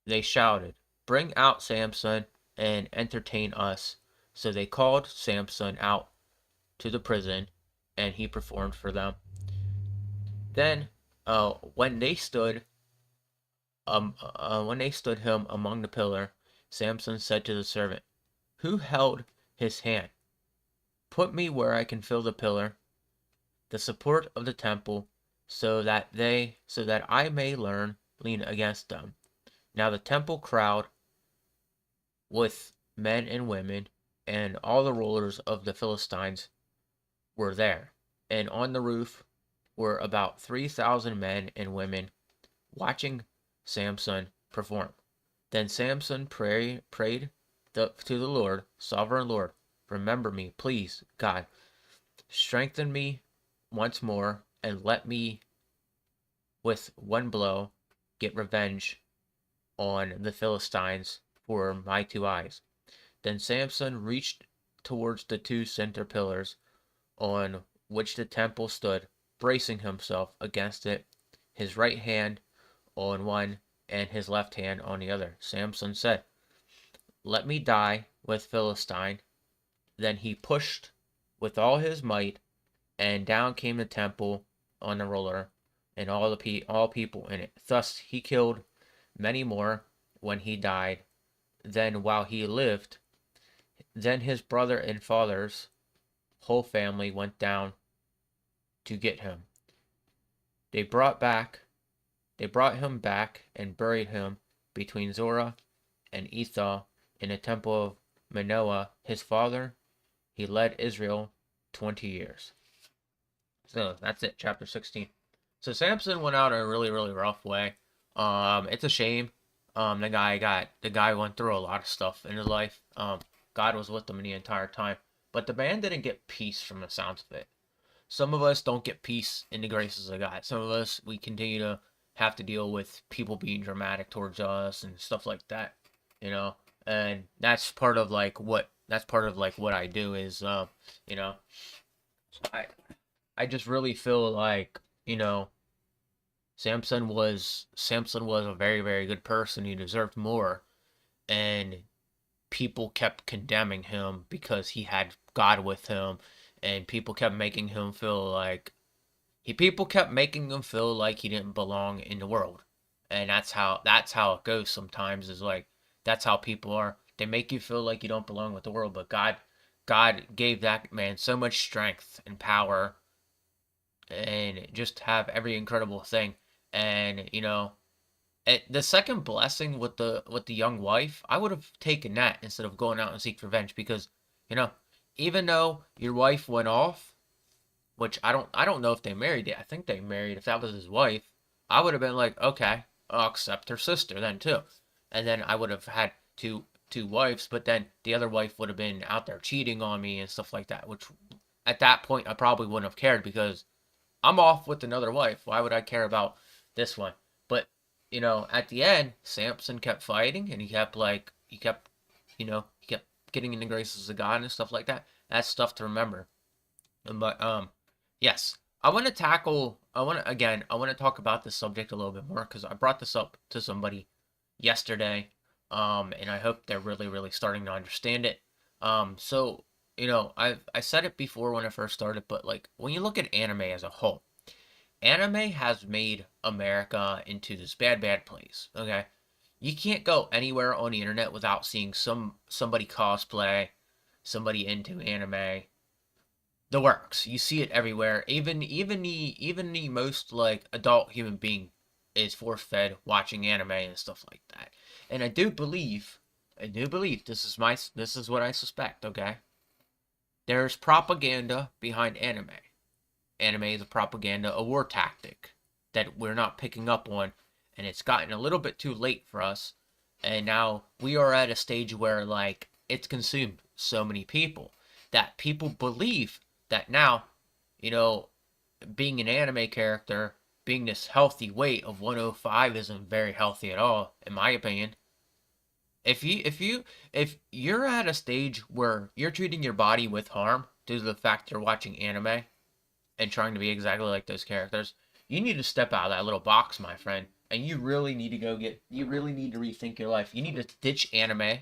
they shouted, "Bring out Samson and entertain us." So they called Samson out to the prison, and he performed for them. Then, when they stood him among the pillar, Samson said to the servant, who held his hand, "Put me where I can feel the pillar." the support of the temple, so that I may lean against them. Now the temple crowd with men and women and all the rulers of the Philistines were there, and on the roof were about 3,000 men and women watching Samson perform. Then Samson prayed to the Lord, Sovereign Lord, remember me, please, God. Strengthen me once more, and let me, with one blow, get revenge on the Philistines for my 2 eyes. Then Samson reached towards the 2 center pillars on which the temple stood, bracing himself against it, his right hand on one and his left hand on the other. Samson said, let me die with Philistine. Then he pushed with all his might, and down came the temple on the roller, and all people in it. Thus he killed many more when he died than while he lived. Then his brother and father's whole family went down to get him. They brought him back and buried him between Zorah and Ethah in the temple of Manoah, his father. He led Israel 20 years. So that's it, chapter 16. So Samson went out in a really, really rough way. It's a shame. The guy went through a lot of stuff in his life. God was with him the entire time. But the man didn't get peace from the sounds of it. Some of us don't get peace in the graces of God. Some of us, we continue to have to deal with people being dramatic towards us and stuff like that, and that's part of like what I do is, I just really feel like, Samson was a very, very good person. He deserved more, and people kept condemning him because he had God with him, and people kept making him feel like he didn't belong in the world. And that's how it goes sometimes, is like that's how people are. They make you feel like you don't belong with the world, but God gave that man so much strength and power and just have every incredible thing. And the second blessing with the young wife, I would have taken that instead of going out and seek revenge, because even though your wife went off, which I don't know if they married yet. I think they married. If that was his wife, I would have been like, okay, I'll accept her sister then too, and then I would have had two wives. But then the other wife would have been out there cheating on me and stuff like that. Which at that point I probably wouldn't have cared, because I'm off with another wife. Why would I care about this one? But at the end, Samson kept fighting, and he kept getting in the graces of God and stuff like that. That's stuff to remember. But yes, I want to talk about this subject a little bit more, because I brought this up to somebody yesterday, and I hope they're really, really starting to understand it. So I said it before when I first started, but like when you look at anime as a whole, anime has made America into this bad, bad place. Okay, you can't go anywhere on the internet without seeing somebody cosplay, somebody into anime. The works. You see it everywhere. Even the most like adult human being is force fed watching anime and stuff like that. And I do believe this is what I suspect. Okay, there's propaganda behind anime. Anime is a propaganda, a war tactic that we're not picking up on, and it's gotten a little bit too late for us. And now we are at a stage where like it's consumed so many people that people believe that now, being an anime character, being this healthy weight of 105 isn't very healthy at all, in my opinion. If you're at a stage where you're treating your body with harm due to the fact you're watching anime and trying to be exactly like those characters, you need to step out of that little box, my friend. And you really need to rethink your life. You need to ditch anime.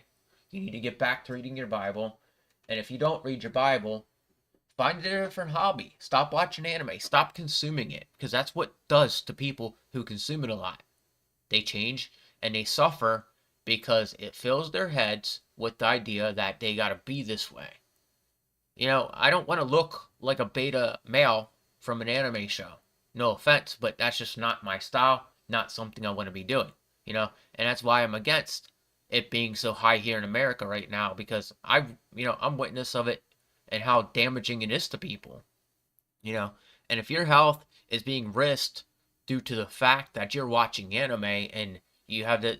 You need to get back to reading your Bible. And if you don't read your Bible, find a different hobby. Stop watching anime. Stop consuming it. Because that's what it does to people who consume it a lot. They change and they suffer because it fills their heads with the idea that they gotta be this way. I don't want to look like a beta male from an anime show. No offense, but that's just not my style, not something I want to be doing, you know? And that's why I'm against it being so high here in America right now, because I'm witness of it and how damaging it is to people, you know? And if your health is being risked due to the fact that you're watching anime and you have the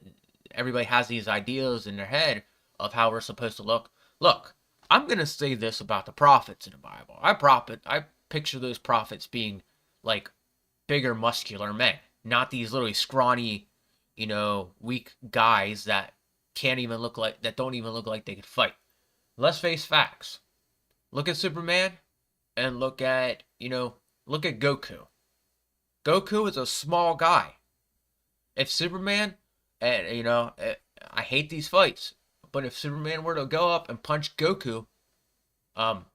everybody has these ideas in their head of how we're supposed to look. Look, I'm gonna say this about the prophets in the Bible. I picture those prophets being like bigger, muscular men, not these little scrawny, weak guys that don't even look like they could fight. Let's face facts. Look at Superman and look at Goku. Goku is a small guy. If Superman, and I hate these fights, but if Superman were to go up and punch Goku,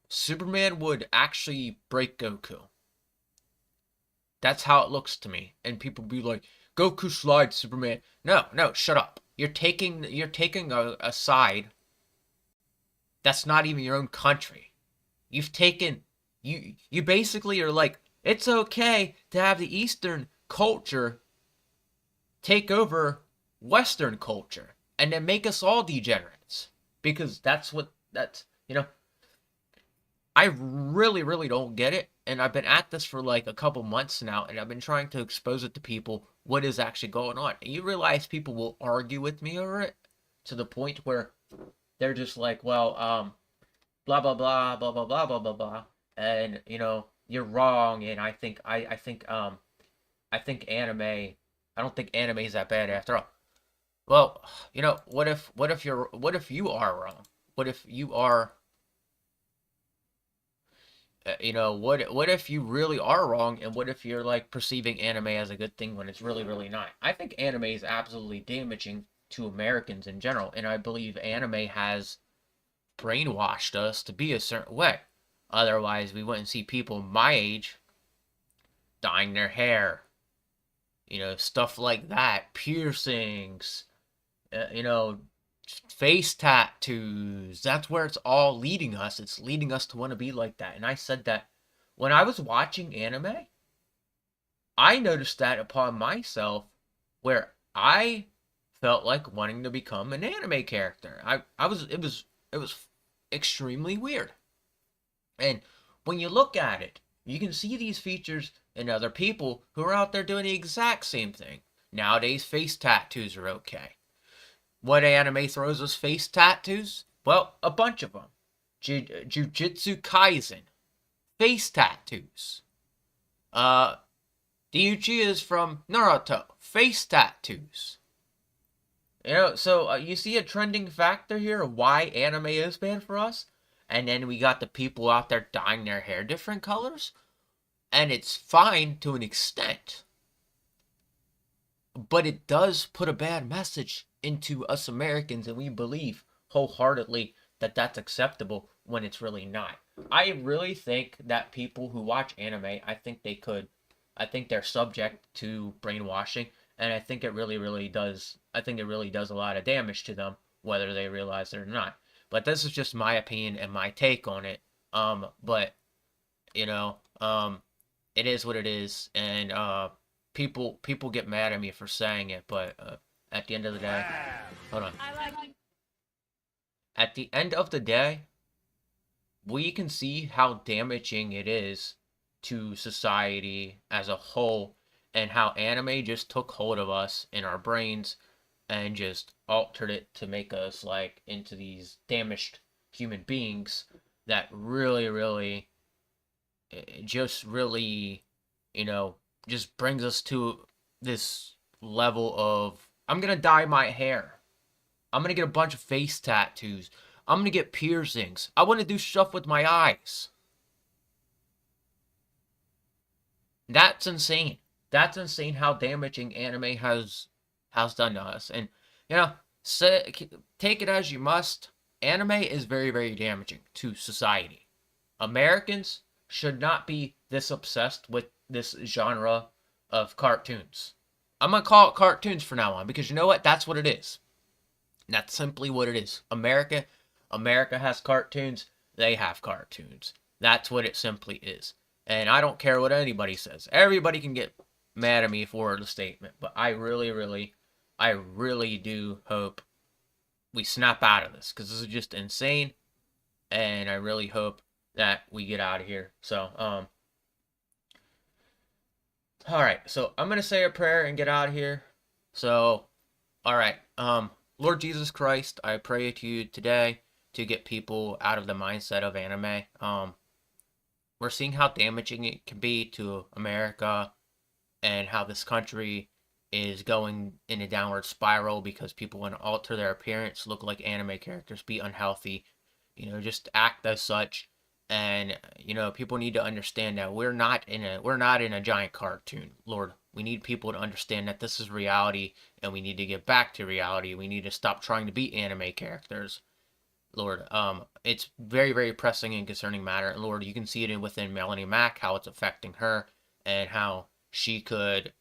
Superman would actually break Goku. That's how it looks to me. And people be like, Goku slides Superman. No, shut up. You're taking a side that's not even your own country. You basically are like, it's okay to have the Eastern culture take over Western culture and then make us all degenerates. Because I really, really don't get it. And I've been at this for like a couple months now, and I've been trying to expose it to people what is actually going on. And you realize people will argue with me over it to the point where they're just like, well, blah blah blah blah blah blah blah blah blah, and you're wrong, and I think anime. I don't think anime is that bad after all. Well, what if you are wrong? What if you are what if you really are wrong, and what if you're like perceiving anime as a good thing when it's really, really not? I think anime is absolutely damaging to Americans in general, and I believe anime has brainwashed us to be a certain way. Otherwise, we wouldn't see people my age dyeing their hair, stuff like that, piercings, face tattoos. That's where it's all leading us. It's leading us to want to be like that. And I said that when I was watching anime, I noticed that upon myself where I felt like wanting to become an anime character. It was extremely weird. And when you look at it, you can see these features in other people who are out there doing the exact same thing. Nowadays, face tattoos are okay. What anime throws us face tattoos? Well, a bunch of them. Jujutsu Kaisen. Face tattoos. The Uchihas from Naruto. Face tattoos. So you see a trending factor here of why anime is bad for us? And then we got the people out there dyeing their hair different colors? And it's fine to an extent. But it does put a bad message into us Americans, and we believe wholeheartedly that that's acceptable when it's really not. I really think that people who watch anime, I think they're subject to brainwashing, and I think it really, really does. I think it really does a lot of damage to them, whether they realize it or not. But this is just my opinion and my take on it. But it is what it is, and people get mad at me for saying it, but at the end of the day, hold on. At the end of the day, we can see how damaging it is to society as a whole, and how anime just took hold of us in our brains and just altered it to make us like into these damaged human beings that really, really, just really, just brings us to this level of, I'm gonna dye my hair. I'm gonna get a bunch of face tattoos. I'm gonna get piercings. I want to do stuff with my eyes. That's insane. That's insane how damaging anime has done to us. And take it as you must. Anime is very, very damaging to society. Americans should not be this obsessed with this genre of cartoons. I'm going to call it cartoons from now on, because you know what? That's what it is. That's simply what it is. America has cartoons. They have cartoons. That's what it simply is. And I don't care what anybody says. Everybody can get mad at me for the statement, but I really do hope we snap out of this because this is just insane, and I really hope that we get out of here. So, all right. So I'm gonna say a prayer and get out of here. So, all right. Lord Jesus Christ, I pray to you today to get people out of the mindset of anime. We're seeing how damaging it can be to America and how this country is going in a downward spiral because people want to alter their appearance, look like anime characters, be unhealthy, just act as such. And people need to understand that we're not in a giant cartoon, Lord. We need people to understand that this is reality, and we need to get back to reality. We need to stop trying to be anime characters, Lord. It's very, very pressing and concerning matter. And Lord, you can see it within Melanie Mack, how it's affecting her, and how she could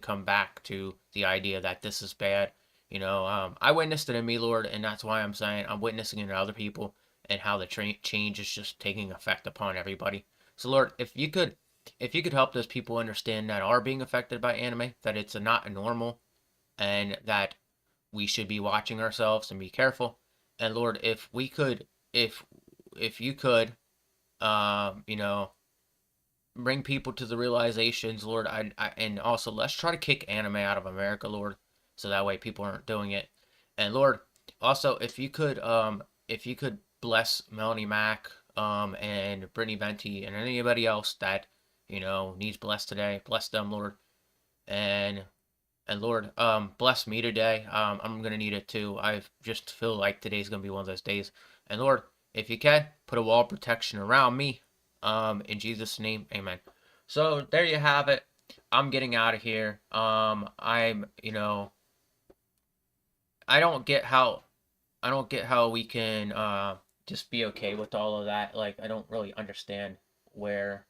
come back to the idea that this is bad. I witnessed it in me, Lord, and that's why I'm saying I'm witnessing it in other people, and how the change is just taking effect upon everybody. So, Lord, if you could help those people understand that are being affected by anime, that it's not a normal, and that we should be watching ourselves and be careful. And Lord, if you could, you know, bring people to the realizations, Lord, and also let's try to kick anime out of America, Lord, so that way people aren't doing it. And Lord, also if you could bless Melanie Mack, and Brittany Venti and anybody else that needs blessed today, bless them, Lord. And Lord, bless me today. I'm gonna need it too. I just feel like today's gonna be one of those days. And Lord, if you can, put a wall of protection around me. In Jesus' name, Amen. So there you have it. I'm getting out of here. I don't get how we can just be okay with all of that. Like, I don't really understand where.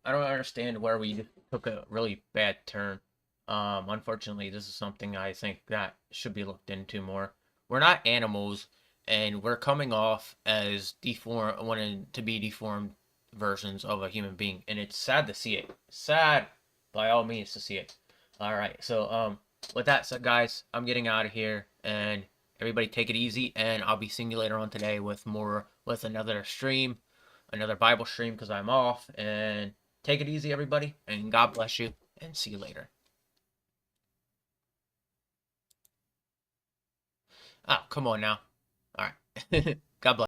I don't understand where we took a really bad turn. Unfortunately, this is something I think that should be looked into more. We're not animals, and we're coming off as deformed, wanting to be deformed versions of a human being, and it's sad to see it. Sad, by all means, to see it. All right, so with that said, guys, I'm getting out of here, and everybody take it easy, and I'll be seeing you later on today with another stream, another Bible stream because I'm off. And take it easy, everybody, and God bless you, and see you later. Oh, come on now. All right. God bless.